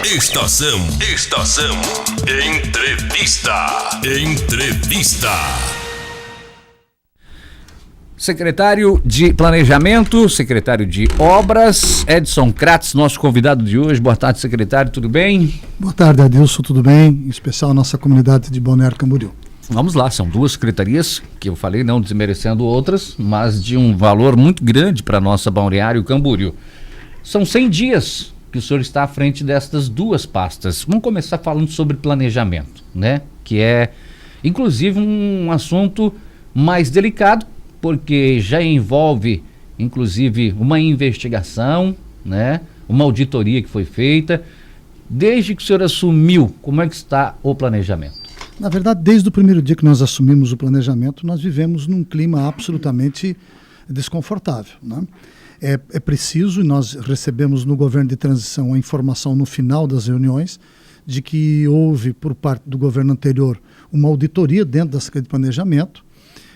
Estação Entrevista. Secretário de Planejamento, secretário de Obras, Edson Kratz, nosso convidado de hoje. Boa tarde, secretário, tudo bem? Boa tarde, Adilson, tudo bem? Em especial a nossa comunidade de Balneário Camboriú. Vamos lá, são duas secretarias que eu falei, não desmerecendo outras, mas de um valor muito grande para a nossa Balneário Camboriú. São 100 dias que o senhor está à frente destas duas pastas. Vamos começar falando sobre planejamento, né? Que é, inclusive, um assunto mais delicado, porque já envolve, inclusive, uma investigação, né? Uma auditoria que foi feita. Desde que o senhor assumiu, como é que está o planejamento? Na verdade, desde o primeiro dia que nós assumimos o planejamento, nós vivemos num clima absolutamente desconfortável, né? É preciso, e nós recebemos no governo de transição a informação no final das reuniões, de que houve, por parte do governo anterior, uma auditoria dentro da Secretaria de Planejamento,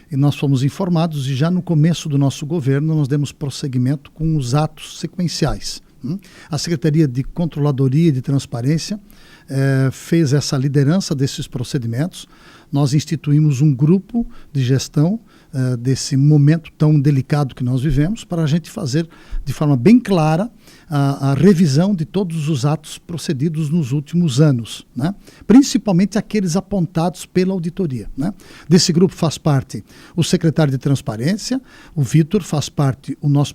e nós fomos informados, e já no começo do nosso governo nós demos prosseguimento com os atos sequenciais. A Secretaria de Controladoria e de Transparência fez essa liderança desses procedimentos. Nós instituímos um grupo de gestão desse momento tão delicado que nós vivemos, para a gente fazer de forma bem clara a revisão de todos os atos procedidos nos últimos anos, né? Principalmente aqueles apontados pela auditoria, né? Desse grupo faz parte o secretário de Transparência, o Vitor, faz parte o nosso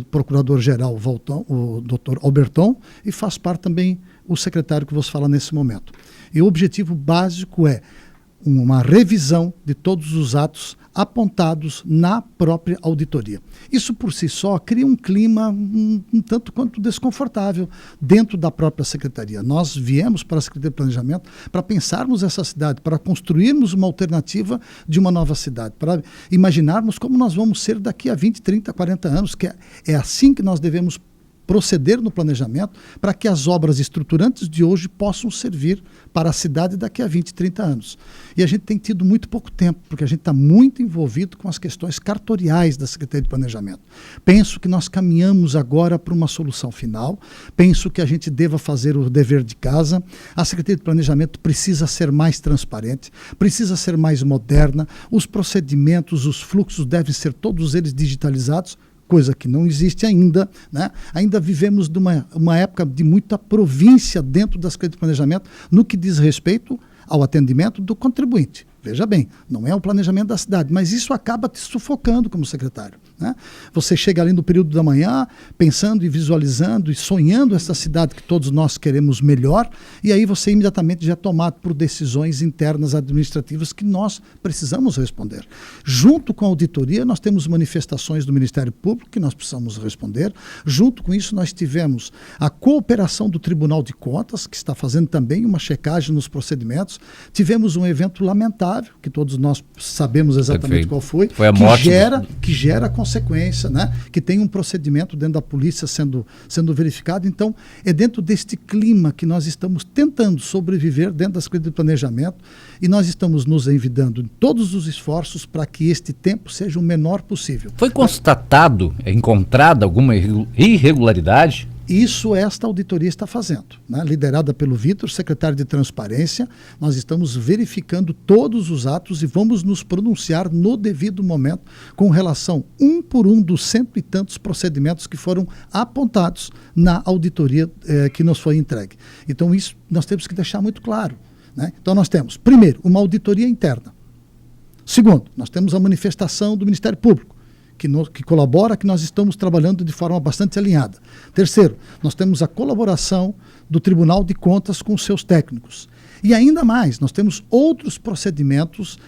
procurador-geral, o Dr. Alberton, e faz parte também o secretário que vos fala nesse momento. E o objetivo básico é uma revisão de todos os atos apontados na própria auditoria. Isso por si só cria um clima um tanto quanto desconfortável dentro da própria secretaria. Nós viemos para a Secretaria de Planejamento para pensarmos essa cidade, para construirmos uma alternativa de uma nova cidade, para imaginarmos como nós vamos ser daqui a 20, 30, 40 anos, que é assim que nós devemos proceder no planejamento, para que as obras estruturantes de hoje possam servir para a cidade daqui a 20, 30 anos. E a gente tem tido muito pouco tempo, porque a gente está muito envolvido com as questões cartoriais da Secretaria de Planejamento. Penso que nós caminhamos agora para uma solução final, penso que a gente deva fazer o dever de casa. A Secretaria de Planejamento precisa ser mais transparente, precisa ser mais moderna, os procedimentos, os fluxos devem ser todos eles digitalizados, coisa que não existe ainda, né? Ainda vivemos de uma época de muita província dentro da Secretaria de Planejamento no que diz respeito ao atendimento do contribuinte. Veja bem, não é o planejamento da cidade, mas isso acaba te sufocando como secretário, né? Você chega ali no período da manhã, pensando e visualizando e sonhando essa cidade que todos nós queremos melhor, e aí você imediatamente já é tomado por decisões internas administrativas que nós precisamos responder. Junto com a auditoria, nós temos manifestações do Ministério Público que nós precisamos responder. Junto com isso, nós tivemos a cooperação do Tribunal de Contas, que está fazendo também uma checagem nos procedimentos. Tivemos um evento lamentável, que todos nós sabemos exatamente qual foi a morte que gera consequência, né? Que tem um procedimento dentro da polícia sendo verificado. Então, é dentro deste clima que nós estamos tentando sobreviver dentro da Secretaria de Planejamento, e nós estamos nos envidando em todos os esforços para que este tempo seja o menor possível. Foi encontrada alguma irregularidade? Isso esta auditoria está fazendo, né? Liderada pelo Vitor, secretário de Transparência. Nós estamos verificando todos os atos e vamos nos pronunciar no devido momento com relação um por um dos 100 e tantos procedimentos que foram apontados na auditoria que nos foi entregue. Então isso nós temos que deixar muito claro, né? Então nós temos, primeiro, uma auditoria interna. Segundo, nós temos a manifestação do Ministério Público, que colabora, que nós estamos trabalhando de forma bastante alinhada. Terceiro, nós temos a colaboração do Tribunal de Contas com os seus técnicos. E ainda mais, nós temos outros procedimentos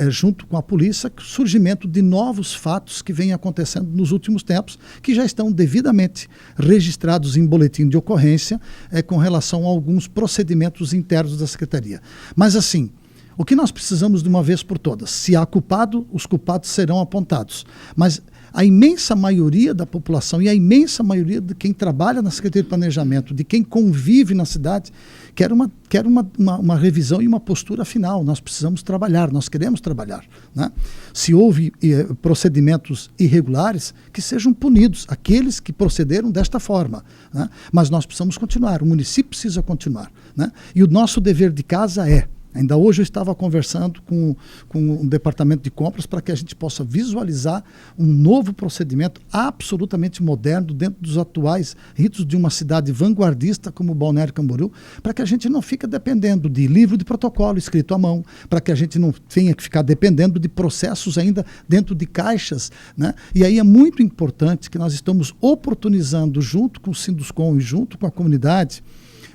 junto com a polícia, surgimento de novos fatos que vêm acontecendo nos últimos tempos, que já estão devidamente registrados em boletim de ocorrência com relação a alguns procedimentos internos da Secretaria. Mas assim, o que nós precisamos de uma vez por todas? Se há culpado, os culpados serão apontados. Mas a imensa maioria da população e a imensa maioria de quem trabalha na Secretaria de Planejamento, de quem convive na cidade, quer uma revisão e uma postura final. Nós precisamos trabalhar, nós queremos trabalhar, né? Se houve procedimentos irregulares, que sejam punidos aqueles que procederam desta forma, né? Mas nós precisamos continuar, o município precisa continuar, né? E o nosso dever de casa ainda hoje eu estava conversando com o departamento de compras para que a gente possa visualizar um novo procedimento absolutamente moderno dentro dos atuais ritos de uma cidade vanguardista como Balneário Camboriú, para que a gente não fique dependendo de livro de protocolo escrito à mão, para que a gente não tenha que ficar dependendo de processos ainda dentro de caixas, né? E aí é muito importante que nós estamos oportunizando junto com o Sinduscom e junto com a comunidade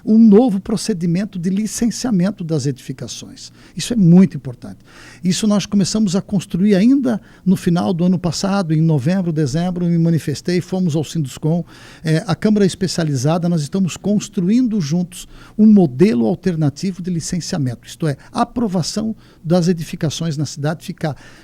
um novo procedimento de licenciamento das edificações. Isso é muito importante. Isso nós começamos a construir ainda no final do ano passado, em novembro, dezembro, eu me manifestei, fomos ao Sinduscom, a Câmara Especializada, nós estamos construindo juntos um modelo alternativo de licenciamento, isto é, a aprovação das edificações na cidade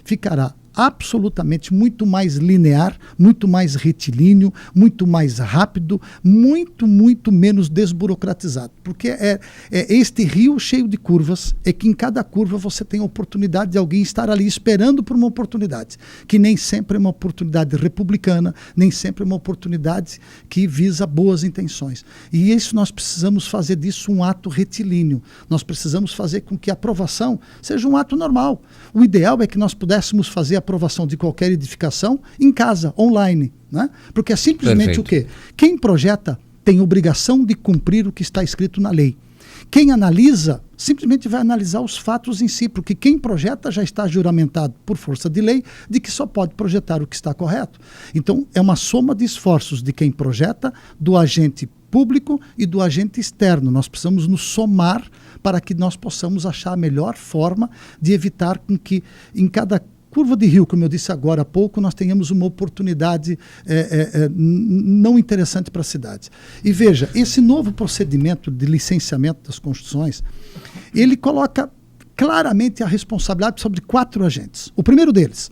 ficará absolutamente muito mais linear, muito mais retilíneo, muito mais rápido, muito menos desburocratizado. Porque é este rio cheio de curvas, é que em cada curva você tem a oportunidade de alguém estar ali esperando por uma oportunidade, que nem sempre é uma oportunidade republicana, nem sempre é uma oportunidade que visa boas intenções. E isso nós precisamos fazer disso um ato retilíneo. Nós precisamos fazer com que a aprovação seja um ato normal. O ideal é que nós pudéssemos fazer a aprovação de qualquer edificação em casa, online, né? Porque é simplesmente Perfeito. O quê? Quem projeta tem obrigação de cumprir o que está escrito na lei. Quem analisa, simplesmente vai analisar os fatos em si, porque quem projeta já está juramentado por força de lei de que só pode projetar o que está correto. Então, é uma soma de esforços de quem projeta, do agente público e do agente externo. Nós precisamos nos somar para que nós possamos achar a melhor forma de evitar com que em cada curva de rio, como eu disse agora há pouco, nós tenhamos uma oportunidade não interessante para a cidade. E veja, esse novo procedimento de licenciamento das construções, ele coloca claramente a responsabilidade sobre 4 agentes. O primeiro deles,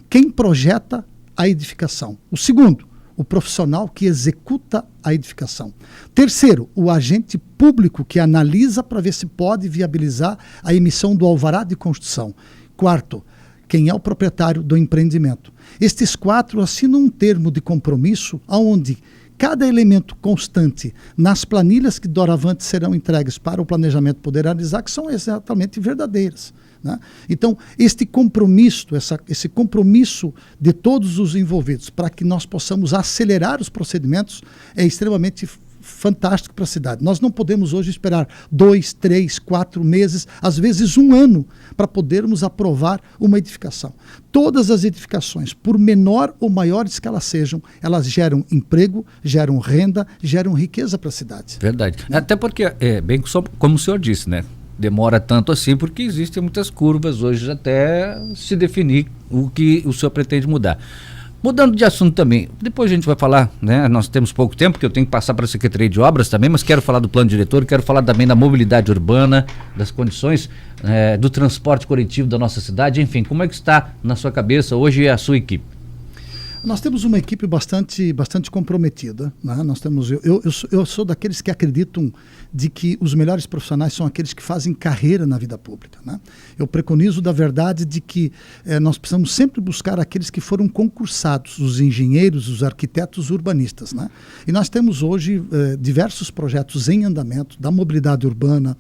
quem projeta a edificação. O segundo, o profissional que executa a edificação. Terceiro, o agente público que analisa para ver se pode viabilizar a emissão do alvará de construção. Quarto, quem é o proprietário do empreendimento. Estes 4 assinam um termo de compromisso onde cada elemento constante nas planilhas que doravante serão entregues para o planejamento poder analisar, que são exatamente verdadeiras, né? Então, este compromisso, esse compromisso de todos os envolvidos para que nós possamos acelerar os procedimentos é extremamente fantástico para a cidade. Nós não podemos hoje esperar 2, 3, 4 meses, às vezes 1 ano, para podermos aprovar uma edificação. Todas as edificações, por menor ou maiores que elas sejam, elas geram emprego, geram renda, geram riqueza para a cidade. Verdade. Até porque, bem como o senhor disse, né? Demora tanto assim porque existem muitas curvas hoje até se definir o que o senhor pretende mudar. Mudando de assunto também, depois a gente vai falar, né? Nós temos pouco tempo, porque eu tenho que passar para a Secretaria de Obras também, mas quero falar do plano diretor, quero falar também da mobilidade urbana, das condições do transporte coletivo da nossa cidade, enfim, como é que está na sua cabeça hoje a sua equipe? Nós temos uma equipe bastante comprometida, né? Eu sou daqueles que acreditam de que os melhores profissionais são aqueles que fazem carreira na vida pública, né? Eu preconizo da verdade de que nós precisamos sempre buscar aqueles que foram concursados, os engenheiros, os arquitetos, os urbanistas, né? E nós temos hoje diversos projetos em andamento, da mobilidade urbana,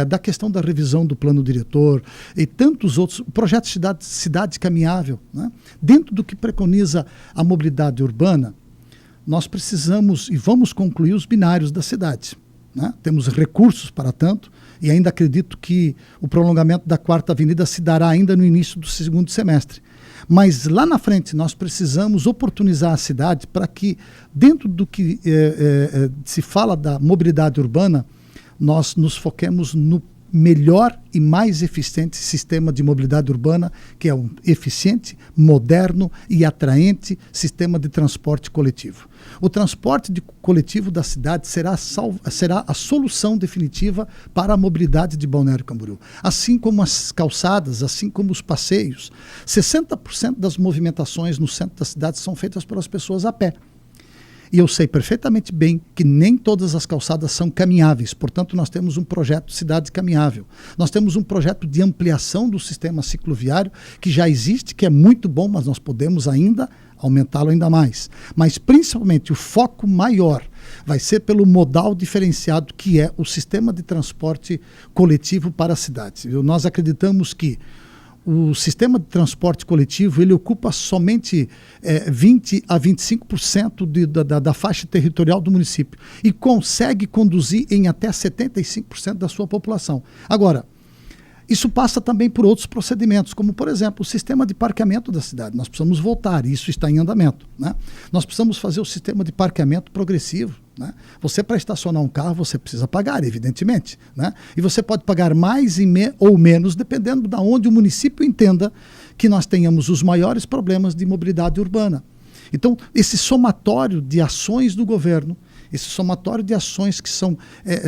da questão da revisão do plano diretor e tantos outros projetos de cidade caminhável, né? Dentro do que preconiza a mobilidade urbana, nós precisamos e vamos concluir os binários da cidade, né? Temos recursos para tanto e ainda acredito que o prolongamento da 4ª Avenida se dará ainda no início do 2º semestre. Mas lá na frente nós precisamos oportunizar a cidade para que, dentro do que se fala da mobilidade urbana, nós nos foquemos no melhor e mais eficiente sistema de mobilidade urbana, que é um eficiente, moderno e atraente sistema de transporte coletivo. O transporte coletivo da cidade será a solução definitiva para a mobilidade de Balneário Camboriú. Assim como as calçadas, assim como os passeios. 60% das movimentações no centro da cidade são feitas pelas pessoas a pé. E eu sei perfeitamente bem que nem todas as calçadas são caminháveis, portanto nós temos um projeto Cidade Caminhável. Nós temos um projeto de ampliação do sistema cicloviário que já existe, que é muito bom, mas nós podemos ainda aumentá-lo ainda mais. Mas principalmente o foco maior vai ser pelo modal diferenciado que é o sistema de transporte coletivo para as cidades. Nós acreditamos que o sistema de transporte coletivo ele ocupa somente 20 a 25% da faixa territorial do município e consegue conduzir em até 75% da sua população. Agora, isso passa também por outros procedimentos, como, por exemplo, o sistema de parqueamento da cidade. Nós precisamos voltar, e isso está em andamento, né? Nós precisamos fazer o sistema de parqueamento progressivo, né? Você, para estacionar um carro, você precisa pagar, evidentemente, né? E você pode pagar mais ou menos, dependendo de onde o município entenda que nós tenhamos os maiores problemas de mobilidade urbana. Então, esse somatório de ações do governo, esse somatório de ações que são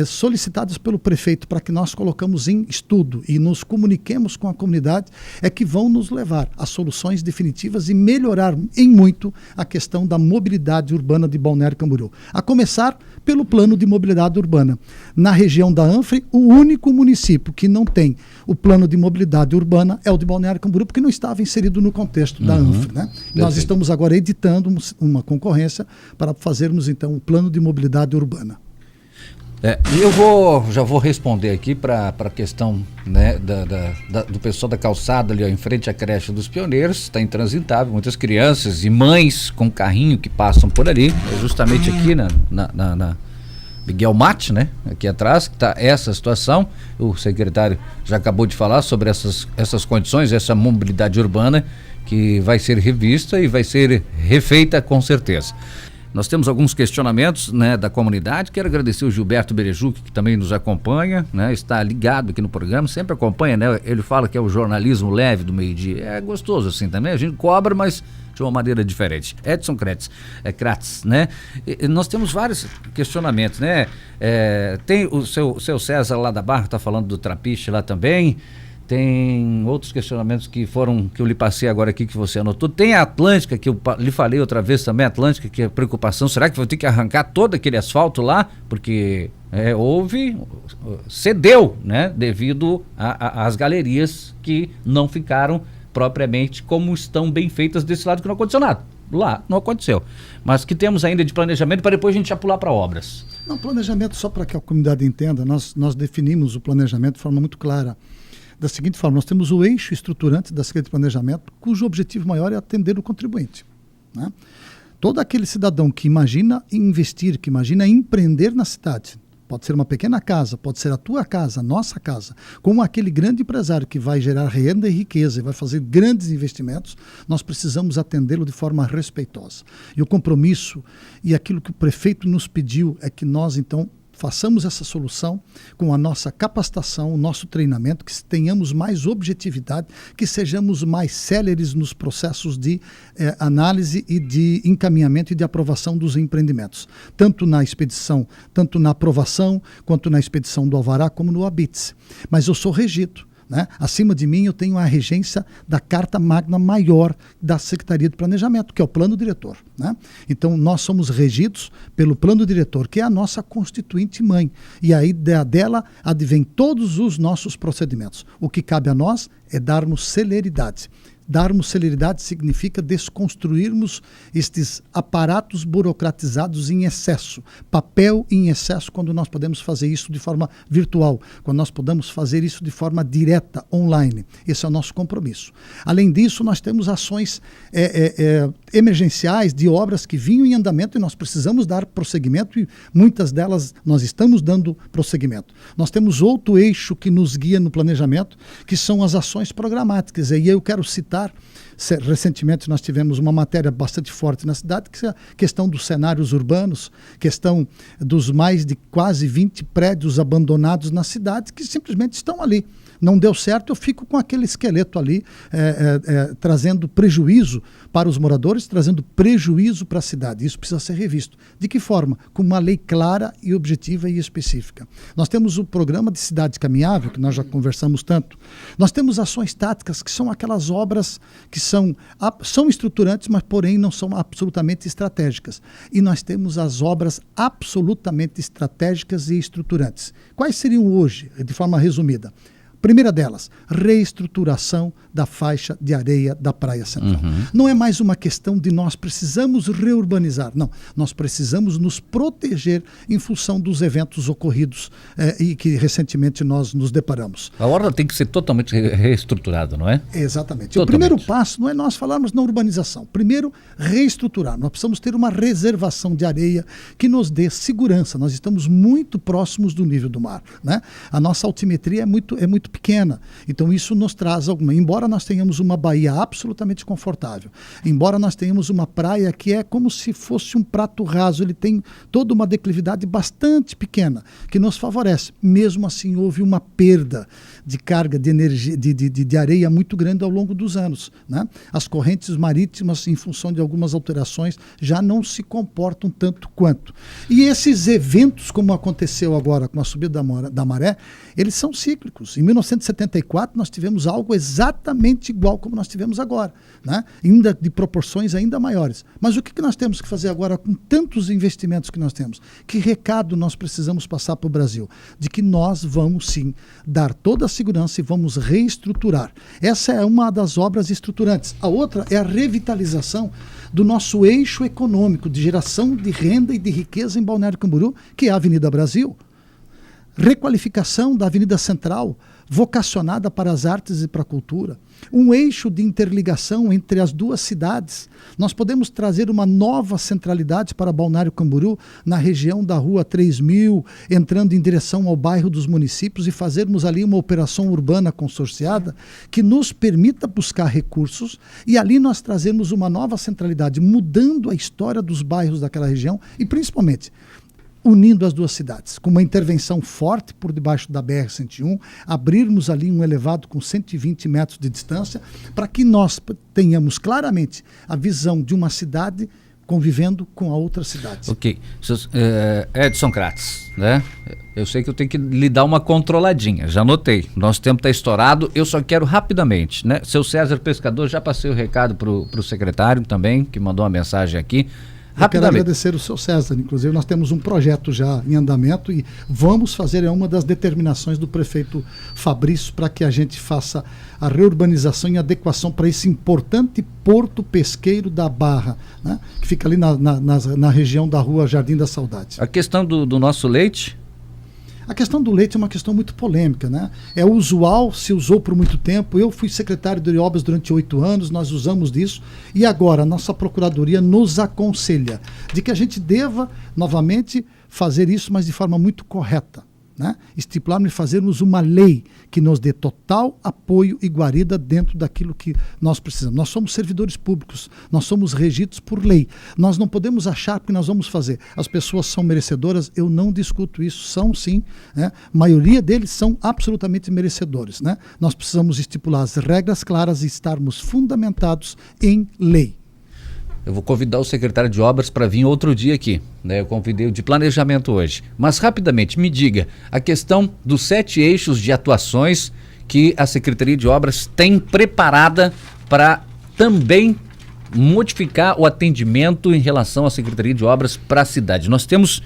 solicitadas pelo prefeito para que nós colocamos em estudo e nos comuniquemos com a comunidade, é que vão nos levar a soluções definitivas e melhorar em muito a questão da mobilidade urbana de Balneário Camboriú. A começar pelo plano de mobilidade urbana. Na região da Anfre, o único município que não tem o plano de mobilidade urbana é o de Balneário Camboriú, porque não estava inserido no contexto da Anfre, né? Nós estamos agora editando uma concorrência para fazermos então o plano de mobilidade urbana. Eu já vou responder aqui para a questão, né, do pessoal da calçada ali, ó, em frente à creche dos Pioneiros. Está intransitável, muitas crianças e mães com carrinho que passam por ali. É justamente aqui na Miguel Mate, né, aqui atrás, que está essa situação. O secretário já acabou de falar sobre essas condições, essa mobilidade urbana que vai ser revista e vai ser refeita com certeza. Nós temos alguns questionamentos, né, da comunidade. Quero agradecer o Gilberto Berejuc, que também nos acompanha, né, está ligado aqui no programa, sempre acompanha, né? Ele fala que é o jornalismo leve do meio-dia. É gostoso assim também, a gente cobra, mas de uma maneira diferente. Edson Kratz, né? E nós temos vários questionamentos, né? Tem o seu César lá da Barra, está falando do Trapiche lá também. Tem outros questionamentos que eu lhe passei agora aqui, que você anotou. Tem a Atlântica, que eu lhe falei outra vez também, a Atlântica, que é preocupação. Será que vai ter que arrancar todo aquele asfalto lá? Porque cedeu, né? Devido às galerias que não ficaram propriamente como estão bem feitas desse lado, que não aconteceu nada. Lá não aconteceu. Mas que temos ainda de planejamento para depois a gente já pular para obras. Não, planejamento, só para que a comunidade entenda, nós definimos o planejamento de forma muito clara. Da seguinte forma, nós temos o eixo estruturante da Secretaria de Planejamento, cujo objetivo maior é atender o contribuinte, né? Todo aquele cidadão que imagina investir, que imagina empreender na cidade, pode ser uma pequena casa, pode ser a tua casa, a nossa casa, como aquele grande empresário que vai gerar renda e riqueza e vai fazer grandes investimentos, nós precisamos atendê-lo de forma respeitosa. E o compromisso e aquilo que o prefeito nos pediu é que nós, então, façamos essa solução com a nossa capacitação, o nosso treinamento, que tenhamos mais objetividade, que sejamos mais céleres nos processos de análise e de encaminhamento e de aprovação dos empreendimentos, tanto na expedição, tanto na aprovação, quanto na expedição do alvará, como no habite. Mas eu sou regido, né? Acima de mim eu tenho a regência da carta magna maior da Secretaria de Planejamento, que é o plano diretor, né? Então nós somos regidos pelo plano diretor, que é a nossa constituinte mãe, e aí dela advém todos os nossos procedimentos. O que cabe a nós é darmos celeridade. Darmos celeridade significa desconstruirmos estes aparatos burocratizados em excesso, papel em excesso, quando nós podemos fazer isso de forma virtual, quando nós podemos fazer isso de forma direta, online. Esse é o nosso compromisso. Além disso, nós temos ações emergenciais de obras que vinham em andamento e nós precisamos dar prosseguimento, e muitas delas nós estamos dando prosseguimento. Nós temos outro eixo que nos guia no planejamento, que são as ações programáticas, e aí eu quero citar ressaltar, recentemente nós tivemos uma matéria bastante forte na cidade, que é a questão dos cenários urbanos, questão dos mais de quase 20 prédios abandonados na cidade, que simplesmente estão ali. Não deu certo, eu fico com aquele esqueleto ali, trazendo prejuízo para os moradores, trazendo prejuízo para a cidade. Isso precisa ser revisto. De que forma? Com uma lei clara e objetiva e específica. Nós temos o programa de cidade caminhável, que nós já conversamos tanto. Nós temos ações táticas, que são aquelas obras que são estruturantes, mas porém não são absolutamente estratégicas. E nós temos as obras absolutamente estratégicas e estruturantes. Quais seriam hoje, de forma resumida? Primeira delas, reestruturação da faixa de areia da Praia Central. Não é mais uma questão de nós precisamos reurbanizar, não. Nós precisamos nos proteger em função dos eventos ocorridos e que recentemente nós nos deparamos. A orla tem que ser totalmente reestruturada, não é? Exatamente. Totalmente. O primeiro passo não é nós falarmos na urbanização. Primeiro, reestruturar. Nós precisamos ter uma reservação de areia que nos dê segurança. Nós estamos muito próximos do nível do mar, né? A nossa altimetria é muito pequena. Então isso nos traz alguma... Embora nós tenhamos uma baía absolutamente confortável, embora nós tenhamos uma praia que é como se fosse um prato raso, ele tem toda uma declividade bastante pequena, que nos favorece. Mesmo assim, houve uma perda de carga de energia, de areia muito grande ao longo dos anos, né? As correntes marítimas, em função de algumas alterações, já não se comportam tanto quanto. E esses eventos, como aconteceu agora com a subida da maré, eles são cíclicos. Em 1974, nós tivemos algo exatamente igual como nós tivemos agora, né? Ainda de proporções ainda maiores. Mas o que nós temos que fazer agora com tantos investimentos que nós temos? Que recado nós precisamos passar para o Brasil? De que nós vamos, sim, dar toda a segurança e vamos reestruturar. Essa é uma das obras estruturantes. A outra é a revitalização do nosso eixo econômico de geração de renda e de riqueza em Balneário Camboriú, que é a Avenida Brasil. Requalificação da Avenida Central, vocacionada para as artes e para a cultura. Um eixo de interligação entre as duas cidades. Nós podemos trazer uma nova centralidade para Balneário Camboriú, na região da Rua 3000, entrando em direção ao bairro dos Municípios e fazermos ali uma operação urbana consorciada que nos permita buscar recursos e ali nós trazemos uma nova centralidade, mudando a história dos bairros daquela região e principalmente unindo as duas cidades, com uma intervenção forte por debaixo da BR-101, abrirmos ali um elevado com 120 metros de distância, para que nós tenhamos claramente a visão de uma cidade convivendo com a outra cidade. Ok. Edson Kratz, né? Eu sei que eu tenho que lhe dar uma controladinha, já anotei. Nosso tempo está estourado, eu só quero rapidamente, né? Seu César Pescador, já passei o recado para o secretário também, que mandou uma mensagem aqui. Eu quero agradecer o seu César, inclusive nós temos um projeto já em andamento e vamos fazer, é uma das determinações do prefeito Fabrício para que a gente faça a reurbanização e adequação para esse importante porto pesqueiro da Barra, né, que fica ali na região da rua Jardim da Saudade. A questão do nosso leite? A questão do leite é uma questão muito polêmica, né? É usual, se usou por muito tempo. Eu fui secretário de obras durante 8 anos, nós usamos disso. E agora a nossa procuradoria nos aconselha de que a gente deva novamente fazer isso, mas de forma muito correta, né? Estipularmos e fazermos uma lei que nos dê total apoio e guarida dentro daquilo que nós precisamos. Nós somos servidores públicos, nós somos regidos por lei. Nós não podemos achar que nós vamos fazer. As pessoas são merecedoras, eu não discuto isso, são sim, né? A maioria deles são absolutamente merecedores, né? Nós precisamos estipular as regras claras e estarmos fundamentados em lei. Eu vou convidar o secretário de obras para vir outro dia aqui, né? Eu convidei o de planejamento hoje. Mas rapidamente, me diga, a questão dos 7 eixos de atuações que a Secretaria de Obras tem preparada para também modificar o atendimento em relação à Secretaria de Obras para a cidade. Nós temos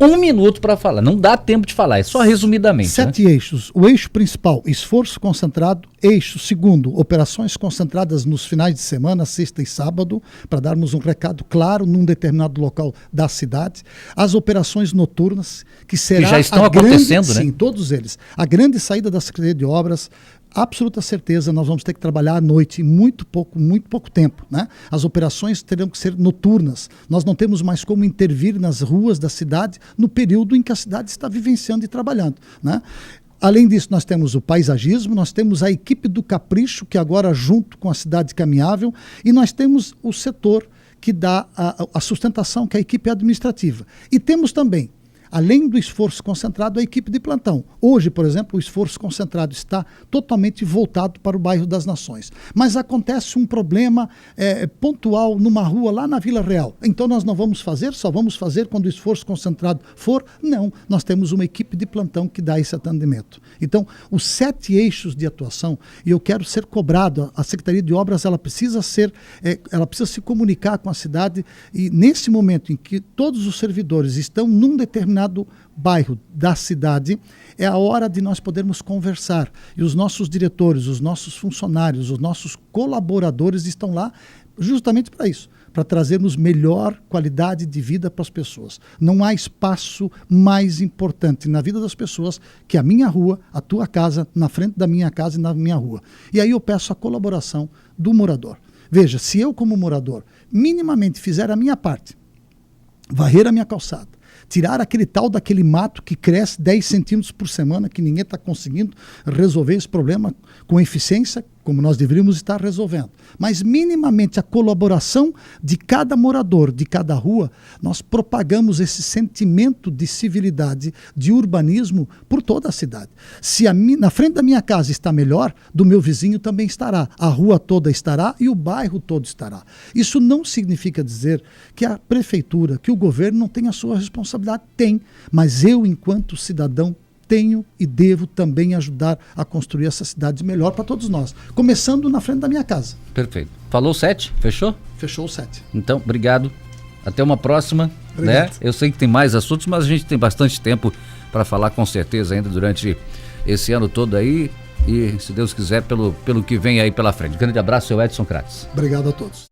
1 minuto para falar, não dá tempo de falar, é só resumidamente. 7 eixos. O eixo principal, esforço concentrado. Eixo segundo, operações concentradas nos finais de semana, sexta e sábado, para darmos um recado claro num determinado local da cidade. As operações noturnas, que será que já estão acontecendo, né? Sim, todos eles. A grande saída da Secretaria de Obras, absoluta certeza, nós vamos ter que trabalhar à noite, muito pouco tempo, né? As operações terão que ser noturnas. Nós não temos mais como intervir nas ruas da cidade no período em que a cidade está vivenciando e trabalhando, né? Além disso, nós temos o paisagismo, nós temos a equipe do Capricho, que agora junto com a Cidade Caminhável, e nós temos o setor que dá a sustentação, que é a equipe administrativa. E temos também, além do esforço concentrado, a equipe de plantão. Hoje, por exemplo, o esforço concentrado está totalmente voltado para o bairro das Nações. Mas acontece um problema pontual numa rua lá na Vila Real. Então nós não vamos fazer, só vamos fazer quando o esforço concentrado for? Não, nós temos uma equipe de plantão que dá esse atendimento. Então, os 7 eixos de atuação, e eu quero ser cobrado, a Secretaria de Obras ela precisa se comunicar com a cidade, e nesse momento em que todos os servidores estão num determinado bairro da cidade, é a hora de nós podermos conversar. E os nossos diretores, os nossos funcionários, os nossos colaboradores estão lá justamente para isso, para trazermos melhor qualidade de vida para as pessoas. Não há espaço mais importante na vida das pessoas que a minha rua, a tua casa, na frente da minha casa e na minha rua. E aí eu peço a colaboração do morador. Veja, se eu como morador minimamente fizer a minha parte, varrer a minha calçada, tirar aquele tal daquele mato que cresce 10 centímetros por semana, que ninguém está conseguindo resolver esse problema com eficiência, como nós deveríamos estar resolvendo. Mas minimamente a colaboração de cada morador, de cada rua, nós propagamos esse sentimento de civilidade, de urbanismo por toda a cidade. Se na frente da minha casa está melhor, do meu vizinho também estará, a rua toda estará e o bairro todo estará. Isso não significa dizer que a prefeitura, que o governo não tem a sua responsabilidade, tem, mas eu, enquanto cidadão, tenho e devo também ajudar a construir essa cidade melhor para todos nós, começando na frente da minha casa. Perfeito. Falou 7? Fechou? Fechou o 7. Então, obrigado. Até uma próxima. Né? Eu sei que tem mais assuntos, mas a gente tem bastante tempo para falar com certeza ainda durante esse ano todo aí e, se Deus quiser, pelo que vem aí pela frente. Grande abraço, seu Edson Crates. Obrigado a todos.